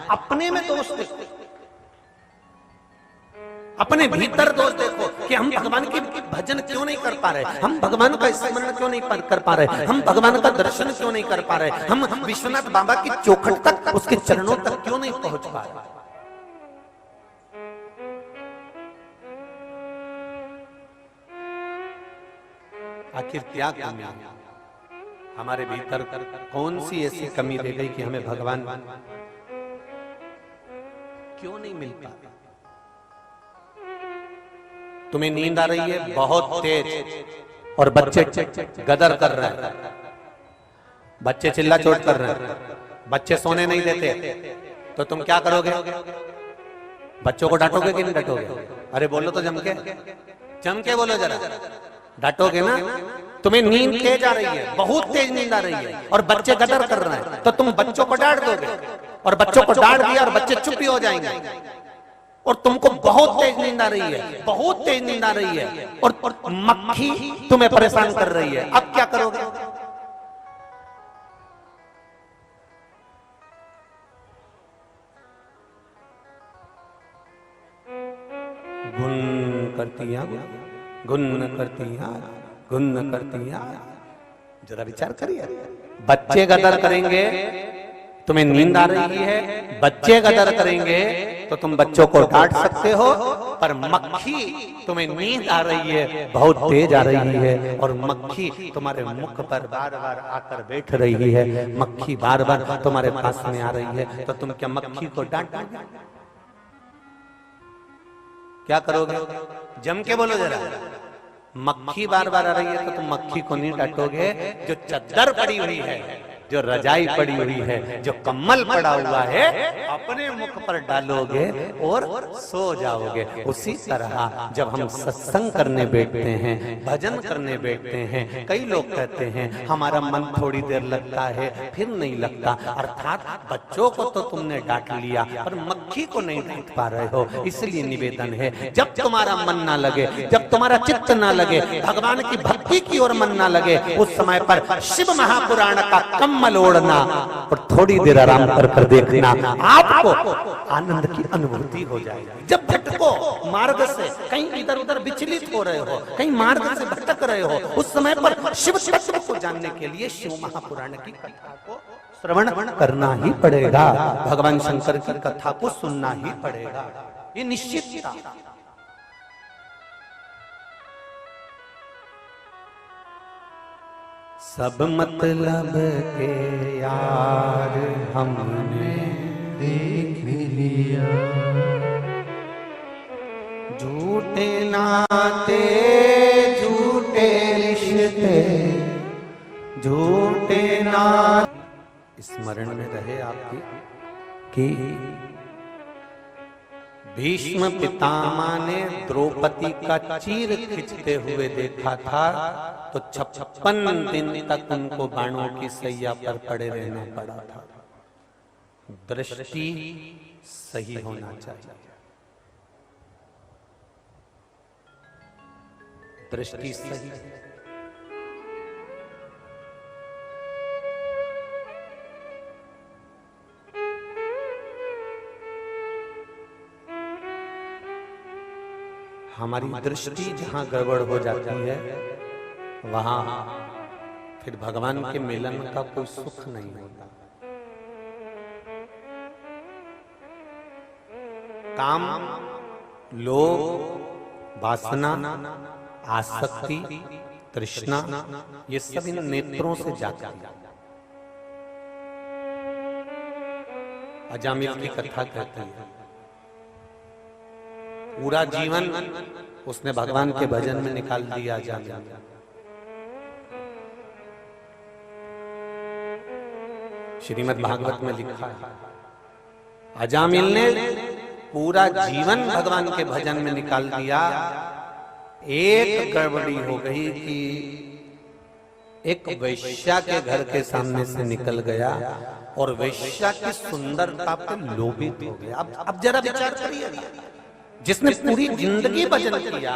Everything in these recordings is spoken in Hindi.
अपने में दोष देखो, अपने भीतर दोष देखो कि हम भगवान की भजन क्यों नहीं कर पा रहे, हम भगवान का स्मरण क्यों नहीं कर पा रहे, हम भगवान का दर्शन क्यों नहीं कर पा रहे, हम विश्वनाथ बाबा की चौखट तक, उसके चरणों तक क्यों नहीं पहुंच पा रहे। आखिर क्या कमी है हमारे भीतर, कौन सी ऐसी कमी रह गई कि हमें भगवान क्यों नहीं मिल पा रहा। तुम्हें नींद आ रही है बहुत तेज और बच्चे गदर कर रहे हैं, बच्चे चिल्ला चोट कर रहे हैं, बच्चे सोने नहीं देते, तो तुम क्या करोगे? बच्चों को डांटोगे कि नहीं डांटोगे? अरे बोलो तो जम के बोलो जरा, डांटोगे ना? तुम्हें नींद तेज आ रही है, बहुत तेज नींद आ रही है और बच्चे गदर कर रहे हैं, तो तुम बच्चों को डांट दोगे और बच्चों को डांट दिया और बच्चे चुप ही हो जाएंगे। और तुमको बहुत तेज नींद आ रही है, बहुत तेज नींद आ रही है और मक्खी तुम्हें परेशान कर रही है, अब क्या करोगे? गुन करती यार, जरा विचार करिए। बच्चे गदर करेंगे, तुम्हें नींद आ रही है, बच्चे गदर करेंगे तो तुम बच्चों को डांट सकते हो, पर मक्खी तुम्हें नींद आ रही है, बहुत तेज आ रही है और मक्खी तुम्हारे मुख पर बार बार आकर बैठ रही है, मक्खी बार बार तुम्हारे पास में आ रही है, तो तुम क्या मक्खी को डांटोगे? क्या करोगे? जम के बोलो जरा। मक्खी बार बार आ रही है तो तुम मक्खी को नहीं डांटोगे, जो चद्दर पड़ी हुई है, जो रजाई पड़ी हुई है, जो कम्बल पड़ा हुआ है, अपने मुख पर डालोगे और सो जाओगे। उसी तरह जब हम सत्संग करने बैठते हैं, भजन करने बैठते हैं, कई लोग कहते हैं हमारा मन थोड़ी देर लगता है फिर नहीं लगता, अर्थात बच्चों को तो तुमने डांट लिया पर मक्खी को नहीं डांट पा रहे हो। इसलिए निवेदन है, जब तुम्हारा मन ना लगे, जब तुम्हारा चित्त ना लगे, भगवान की भक्ति की ओर मन ना लगे, उस समय पर शिव महापुराण का कम्बल ओढ़ना और थोड़ी देर आराम कर देखना, आपको आनंद की अनुभूति हो जाएगी। जब भटको मार्ग से, कहीं इधर उधर विचलित हो रहे हो, कहीं मार्ग से भटक रहे हो, उस समय पर शिव तत्व को जानने के लिए शिव महापुराण की कथा को श्रवण करना ही पड़ेगा, भगवान शंकर की कथा को सुनना ही पड़ेगा, ये निश्चित था। सब मतलब के यार हमने देख लिया, झूठे नाते झूठे रिश्ते, झूठे नाते। स्मरण में रहे आपकी कि भीष्म पितामह ने द्रौपदी का चीर खींचते हुए देखा था, तो 56 दिन तक उनको बाणों की सैया पर पड़े रहना पड़ा था। दृष्टि सही होना चाहिए, दृष्टि सही। हमारी दृष्टि जहां गड़बड़ हो जाती है, वहां फिर भगवान के मिलन का कोई सुख नहीं होता। काम, लोभ, वासना, आसक्ति, तृष्णा, ये सब इन नेत्रों से जाता है। अजामिल की कथा कहती है, पूरा जीवन उसने भगवान के भजन में निकाल दिया। अजामिल श्रीमद् भागवत में लिखा है, अजामिल ने पूरा जीवन भगवान के भजन में निकाल दिया। एक गड़बड़ी हो गई कि एक वैश्या के घर के सामने से निकल गया और वैश्या की सुंदरता पर लोभित हो गया। अब जरा विचार करिए, जिसने पूरी जिंदगी भजन किया,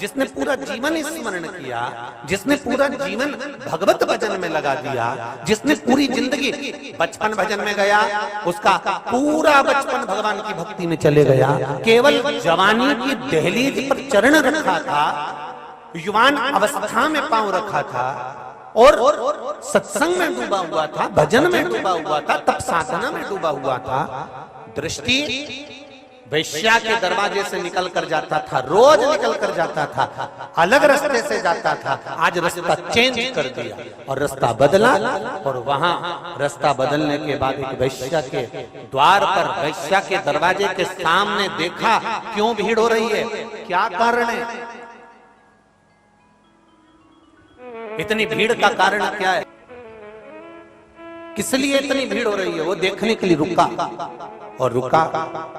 जिसने पूरा जीवन स्मरण किया, जिसने पूरा जीवन भगवत भजन में लगा दिया, जिसने पूरी जिंदगी बचपन भजन में गया, उसका पूरा बचपन भगवान की भक्ति में चले गया, केवल जवानी की दहलीज पर चरण रखा था, युवान अवस्था में पांव रखा था और सत्संग में डूबा हुआ था, भजन में डूबा हुआ था, तप साधना में डूबा हुआ था, दृष्टि वैश्या के दरवाजे से निकल कर जाता था, रोज निकल कर जाता था, अलग रास्ते से जाता था, आज रास्ता चेंज कर दिया और रास्ता बदला, और वहां रास्ता बदलने के बाद एक वैश्या के द्वार पर, वैश्या के दरवाजे के सामने देखा क्यों भीड़ हो रही है, क्या कारण है, इतनी भीड़ का कारण क्या है, किस लिए इतनी भीड़ हो रही है, वो देखने के लिए रुका, और रुका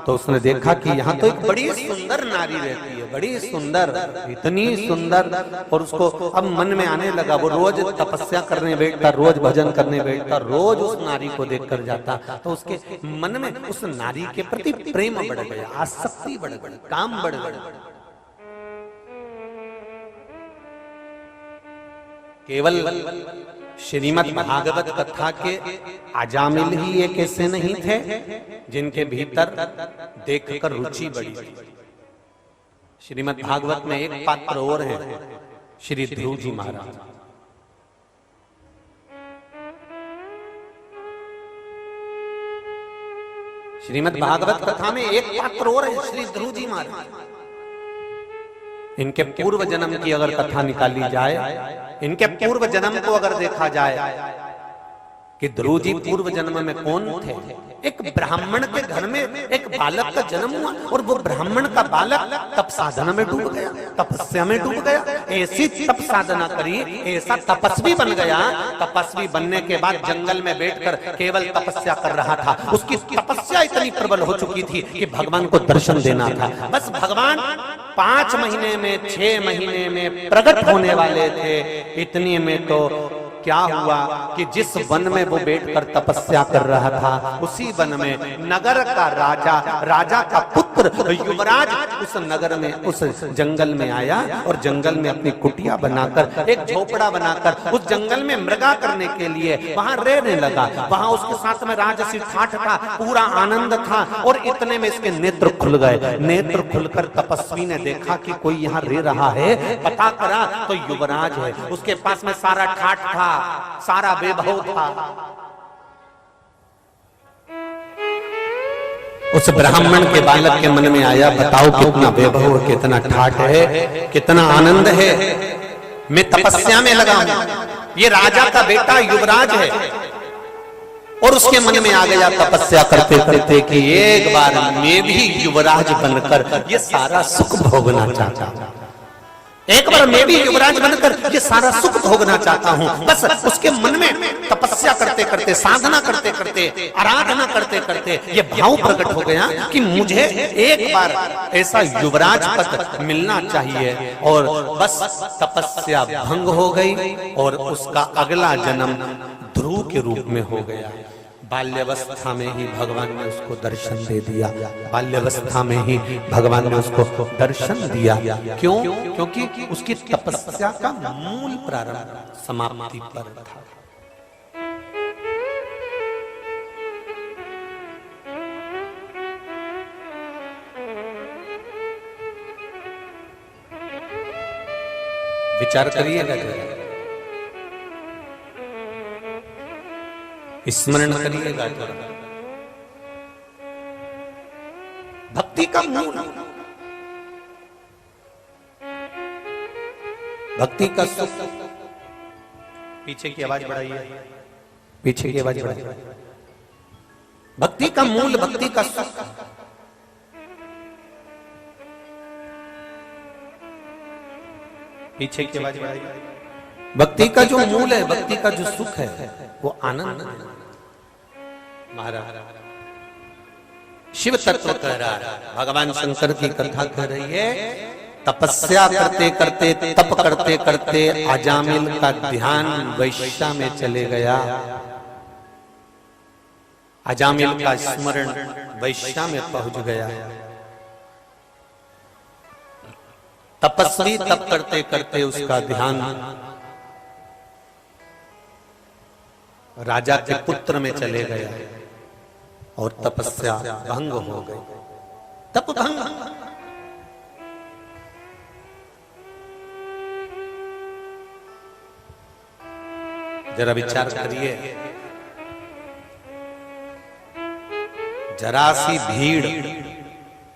तो उसने देखा कि यहाँ तो एक बड़ी सुंदर नारी रहती है, बड़ी सुंदर, इतनी सुंदर, और उसको अब मन में आने लगा, वो रोज तपस्या करने बैठता, रोज भजन करने बैठता, रोज उस नारी को देखकर जाता, तो उसके मन में उस नारी के प्रति प्रेम बढ़ गया, आसक्ति बढ़ गई, काम बढ़ गया। केवल श्रीमद् भागवत कथा के अजामिल ही एक ऐसे नहीं थे जिनके भीतर देखकर रुचि बढ़ी। श्रीमद् भागवत में एक पात्र और है, श्री ध्रुव जी महाराज। श्रीमद् भागवत कथा में एक पात्र और है, श्री ध्रुव जी महाराज। इनके पूर्व जन्म की अगर कथा निकाली जाए, इनके पूर्व जन्म को अगर देखा जाए कि ध्रुव जी पूर्व जन्म में कौन थे, एक ब्राह्मण के घर में एक बालक का जन्म हुआ, और वो ब्राह्मण का बालक तप साधना में डूब गया, तपस्या में डूब गया, ऐसी तप साधना करी, ऐसा तपस्वी बन गया। तपस्वी बनने के बाद जंगल में बैठकर केवल तपस्या कर रहा था, उसकी तपस्या इतनी प्रबल हो चुकी थी कि भगवान को दर्शन देना था। बस भगवान 5 महीने में, 6 महीने में प्रकट होने वाले थे। इतने में तो क्या हुआ कि जिस वन में वो बैठकर तपस्या कर रहा था, उसी वन में नगर का राजा, राजा का पुत्र युवराज उस नगर में, उस जंगल में आया, और जंगल में अपनी कुटिया बनाकर, एक झोपड़ा बनाकर उस जंगल में मृगा करने के लिए वहां रहने लगा। वहां उसके साथ में राजसी ठाठ था, पूरा आनंद था, और इतने में इसके नेत्र खुल गए। नेत्र खुलकर तपस्वी ने देखा कि कोई यहाँ रह रहा है, पता करा तो युवराज है, उसके पास में सारा ठाठ था, सारा वैभव था। उस ब्राह्मण के बालक के मन में आया, बताओ कितना वैभव, कितना ठाठ है, कितना आनंद है, मैं तपस्या में लगा हूं, ये राजा का बेटा युवराज है। और उसके मन में आ गया तपस्या करते करते कि एक बार मैं भी युवराज बनकर ये सारा सुख भोगना चाहता हूं, एक बार मैं भी युवराज बनकर ये सारा सुख भोगना चाहता हूं। बस उसके मन में तपस्या करते करते, साधना करते करते, आराधना करते करते ये भाव प्रकट हो गया कि मुझे एक बार ऐसा युवराज पद मिलना चाहिए। और बस तपस्या भंग हो गई और उसका अगला जन्म ध्रुव के रूप में हो गया। बाल्यावस्था में ही भगवान ने उसको दर्शन दे दिया, बाल्यावस्था में ही भगवान ने उसको दर्शन दिया। क्यों? क्योंकि उसकी तपस्या का मूल प्रारंभ समाप्ति पर था। विचार करिएगा, स्मरण करिएगा। भक्ति का मूल, भक्ति का सुख। पीछे की आवाज बढ़ाइए, पीछे की आवाज बढ़ाइए। भक्ति का मूल, भक्ति का सुख। पीछे की आवाज बढ़ाइए। भक्ति का जो मूल है, भक्ति का जो सुख है, वो आनंद है। महाराज शिव तत्व कह रहा है, भगवान शंकर की कथा कह रही है, तपस्या करते करते, तप करते करते अजामिल का ध्यान वैश्या में चले गया। अजामिल का स्मरण वैश्या में पहुंच गया। तपस्वी तप करते करते उसका ध्यान राजा के पुत्र में चले गया और तपस्या भंग हो गई। तप भंग। जरा विचार करिए, जरा सी भीड़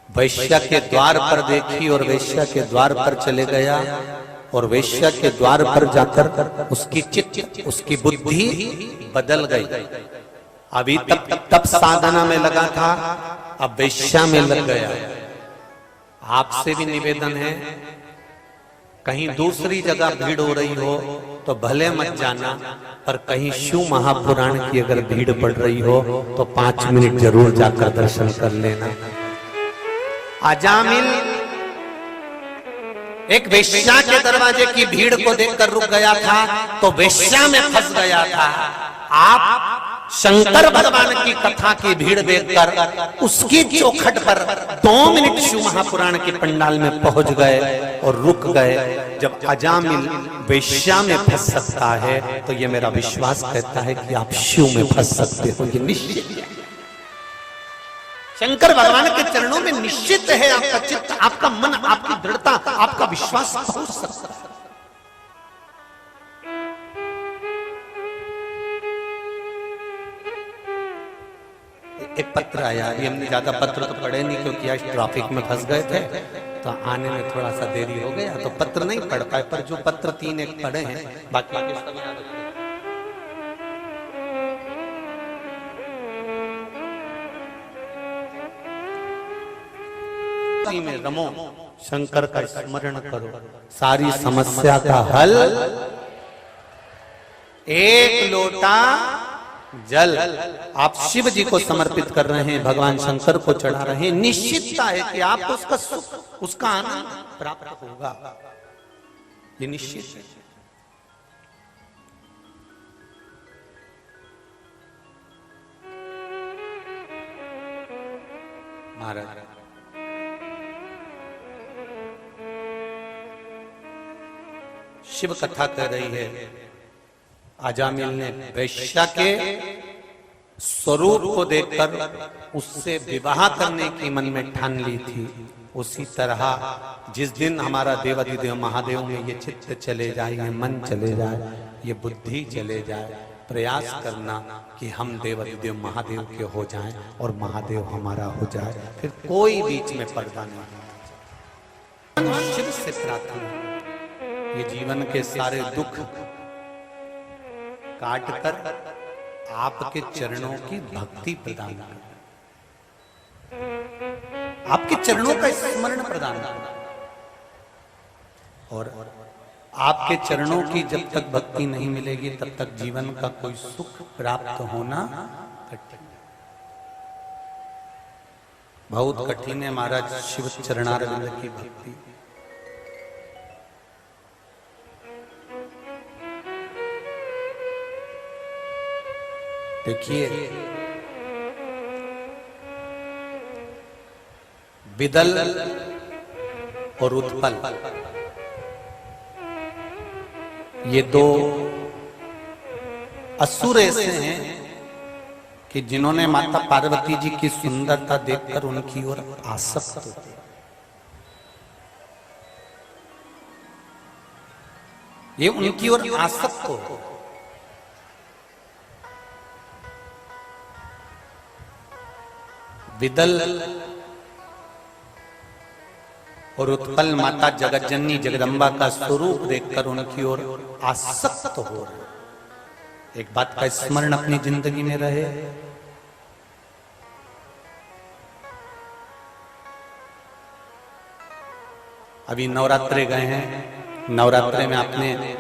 वैश्या के द्वार पर देखी और वैश्या के द्वार पर चले गया और वैश्या के द्वार पर जाकर उसकी चित्त, उसकी बुद्धि बदल गई। अभी तब साधना में लगा था, अब वैश्या में लग गया। आपसे भी निवेदन है, कहीं दूसरी जगह भीड़ हो रही हो तो भले मत जाना, पर कहीं शिव महापुराण की अगर भीड़ पड़ रही हो तो 5 मिनट जरूर जाकर दर्शन कर लेना। अजामिल एक वेश्या के दरवाजे की भीड़ को देखकर रुक गया था, तो वेश्या में फंस गया था। आप शंकर भगवान की कथा की भीड़ देखकर उसकी चौखट पर 2 मिनट शिव महापुराण के पंडाल में पहुंच गए और रुक गए। जब अजामिल वेश्या में फंस सकता है तो ये मेरा विश्वास कहता है कि आप शिव में फंस सकते हो, ये निश्चित है। शंकर भगवान के चरणों में निश्चित है आपका चित्त, आपका मन, आपकी दृढ़ता, आपका विश्वास पहुंच सकता है। एक पत्र आया, ये हमने ज्यादा पत्र तो पढ़े नहीं क्योंकि आज ट्रैफिक में फंस गए थे तो आने में थोड़ा सा देरी हो गया, तो पत्र नहीं पढ़ पाए, पर जो पत्र 3 एक पढ़े हैं बाकी के सब याद रखते। में रमो, शंकर का स्मरण करो, सारी समस्या का हल। एक लोटा जल आप शिव जी को समर्पित कर रहे हैं, भगवान शंकर को चढ़ा रहे हैं, निश्चितता है कि आपको उसका सुख, उसका आनंद प्राप्त होगा, ये निश्चित है। महाराज शिव कथा कह रही है, अजामिल ने वैश्या के स्वरूप को देखकर उससे विवाह करने की मन में ठान ली थी। उसी तरह जिस दिन हमारा देवाधिदेव महादेव में ये चित्त चले जाए, ये मन चले जाए, ये बुद्धि चले जाए, प्रयास करना कि हम देवाधिदेव महादेव के हो जाएं और महादेव हमारा हो जाए, फिर कोई बीच में पर्दा नहीं। शिव से प्रार्थना, ये जीवन के सारे दुख काट कर आपके चरणों की भक्ति प्रदान कर, आपके चरणों का स्मरण प्रदान कर, और आपके चरणों की जब तक भक्ति नहीं मिलेगी तब तक जीवन का कोई सुख प्राप्त होना कठिन, बहुत कठिन है महाराज शिव चरणारविंद की भक्ति। देखिए, विदल और उत्पल ये 2 असुर ऐसे हैं कि जिन्होंने माता पार्वती जी की सुंदरता देखकर उनकी ओर आसक्त होते, ये उनकी ओर आसक्त हो। विदल और उत्पल माता जगतजननी जगदम्बा का स्वरूप देखकर उनकी ओर आसक्त हो रहे। एक बात का स्मरण अपनी जिंदगी में रहे, अभी नवरात्रे गए हैं, नवरात्रे में आपने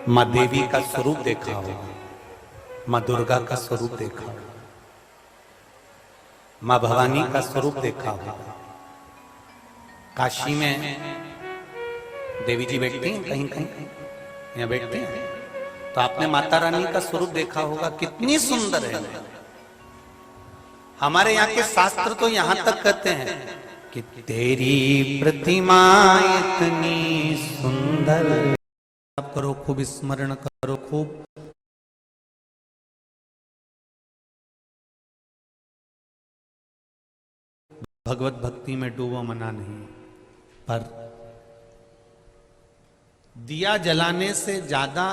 माँ देवी का स्वरूप देखा होगा, माँ दुर्गा का स्वरूप देखा होगा, माँ भवानी का स्वरूप देखा होगा। काशी में देवी जी बैठती हैं, कहीं कहीं यहाँ बैठते हैं, तो आपने माता रानी का स्वरूप देखा होगा, कितनी सुंदर है। हमारे यहाँ के शास्त्र तो यहाँ तक कहते हैं कि तेरी प्रतिमा इतनी सुंदर। आप करो, खूब स्मरण करो, खूब भगवत भक्ति में डूबो, मना नहीं। पर दिया जलाने से ज्यादा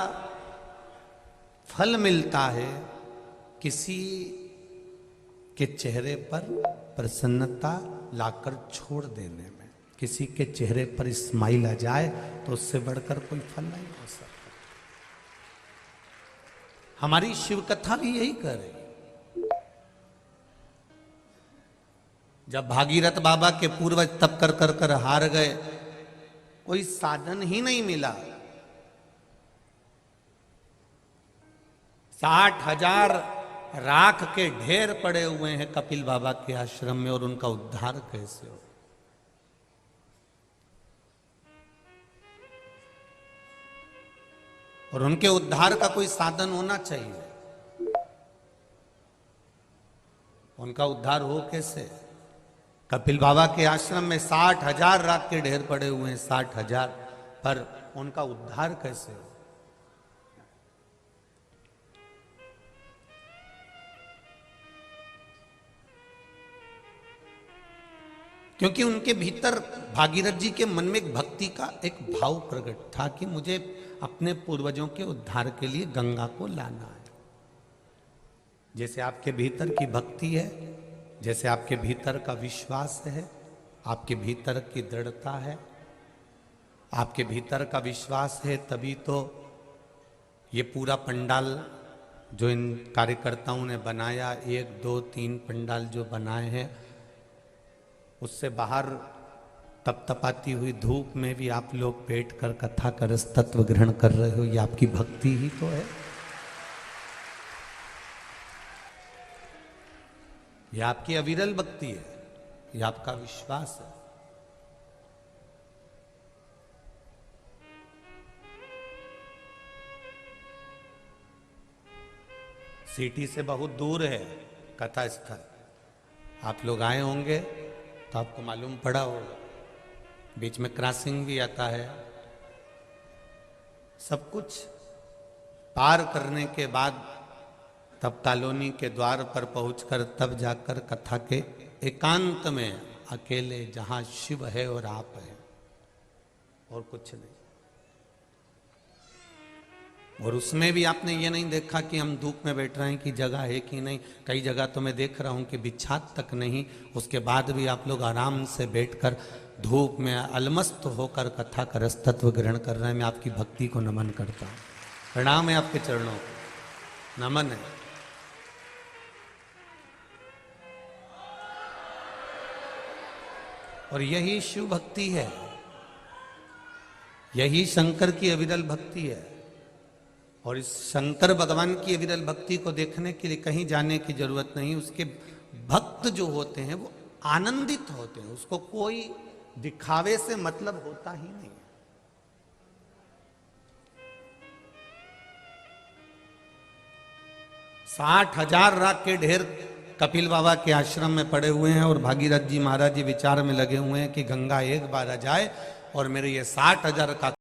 फल मिलता है किसी के चेहरे पर प्रसन्नता लाकर छोड़ देने में। किसी के चेहरे पर स्माइल आ जाए तो उससे बढ़कर कोई फल नहीं हो सकता। हमारी शिव कथा भी यही कर रही। जब भागीरथ बाबा के पूर्वज तप कर कर कर हार गए, कोई साधन ही नहीं मिला, 60,000 राख के ढेर पड़े हुए हैं कपिल बाबा के आश्रम में, और उनका उद्धार कैसे हो? और उनके उद्धार का कोई साधन होना चाहिए। उनका उद्धार हो कैसे? कपिल बाबा के आश्रम में 60,000 राख के ढेर पड़े हुए हैं, 60,000, पर उनका उद्धार कैसे हो? क्योंकि उनके भीतर भागीरथ जी के मन में एक भक्ति का एक भाव प्रकट था कि मुझे अपने पूर्वजों के उद्धार के लिए गंगा को लाना है। जैसे आपके भीतर की भक्ति है, जैसे आपके भीतर का विश्वास है, आपके भीतर की दृढ़ता है, आपके भीतर का विश्वास है, तभी तो ये पूरा पंडाल जो इन कार्यकर्ताओं ने बनाया, 1 2 3 पंडाल जो बनाए हैं, उससे बाहर तपतपाती हुई धूप में भी आप लोग बैठकर कथा का रस तत्व ग्रहण कर रहे हो। ये आपकी भक्ति ही तो है, ये आपकी अविरल भक्ति है, ये आपका विश्वास है। सिटी से बहुत दूर है कथा स्थल। आप लोग आए होंगे तो आपको मालूम पड़ा होगा, बीच में क्रॉसिंग भी आता है। सब कुछ पार करने के बाद तब कॉलोनी के द्वार पर पहुंचकर तब जाकर कथा के एकांत में अकेले, जहां शिव है और आप हैं और कुछ नहीं। और उसमें भी आपने ये नहीं देखा कि हम धूप में बैठ रहे हैं कि जगह है कि नहीं। कई जगह तो मैं देख रहा हूं कि बिछात तक नहीं, उसके बाद भी आप लोग आराम से बैठकर धूप में अलमस्त होकर कथा का रस तत्व ग्रहण कर रहे हैं। मैं आपकी भक्ति को नमन करता हूं, प्रणाम है आपके चरणों को, नमन है। और यही शिव भक्ति है, यही शंकर की अविरल भक्ति है। और इस शंकर भगवान की अविरल भक्ति को देखने के लिए कहीं जाने की जरूरत नहीं। उसके भक्त जो होते हैं वो आनंदित होते हैं, उसको कोई दिखावे से मतलब होता ही नहीं। 60,000 राख के ढेर कपिल बाबा के आश्रम में पड़े हुए हैं, और भागीरथ जी महाराज जी विचार में लगे हुए हैं कि गंगा एक बार आ जाए और मेरे ये 60,000 का